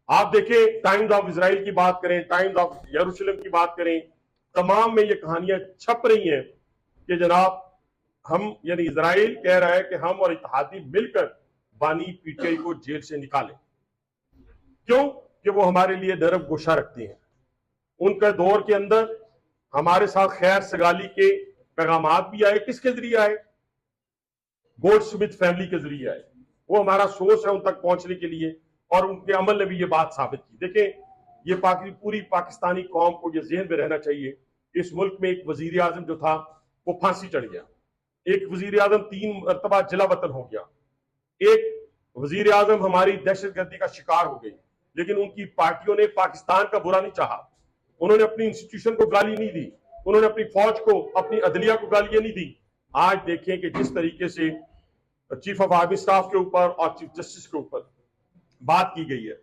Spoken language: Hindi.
आप देखें, टाइम्स ऑफ इसराइल की बात करें, टाइम्स ऑफ यरूशलेम की बात करें, तमाम में ये कहानियां छप रही हैं कि जनाब हम यानी इसराइल कह रहा है कि हम और इत्तेहादी मिलकर बानी पीटीआई को जेल से निकालें। क्यों? कि वो हमारे लिए नरम गोशा रखते हैं। उनका दौर के अंदर हमारे साथ खैर सगाली के पैगामात भी आए। किसके जरिए आए? गोल्ड स्मिथ फैमिली के जरिए आए। वो हमारा सोर्स है उन तक पहुंचने के लिए, और उनके अमल ने भी ये बात साबित की। देखें, ये पूरी पाकिस्तानी कौम को ये ज़हन में रहना चाहिए, इस मुल्क में एक वजीर आजम जो था वो फांसी चढ़ गया, एक वजीर आजम 3 मरतबा जिला वतन हो गया, एक वजीर आजम हमारी दहशतगर्दी का शिकार हो गई, लेकिन उनकी पार्टियों ने पाकिस्तान का बुरा नहीं चाहा। उन्होंने अपनी इंस्टीट्यूशन को गाली नहीं दी, उन्होंने अपनी फौज को, अपनी अदलिया को गालियां नहीं दी। आज देखें कि जिस तरीके से चीफ ऑफ आर्मी स्टाफ के ऊपर और चीफ जस्टिस के ऊपर बात की गई है,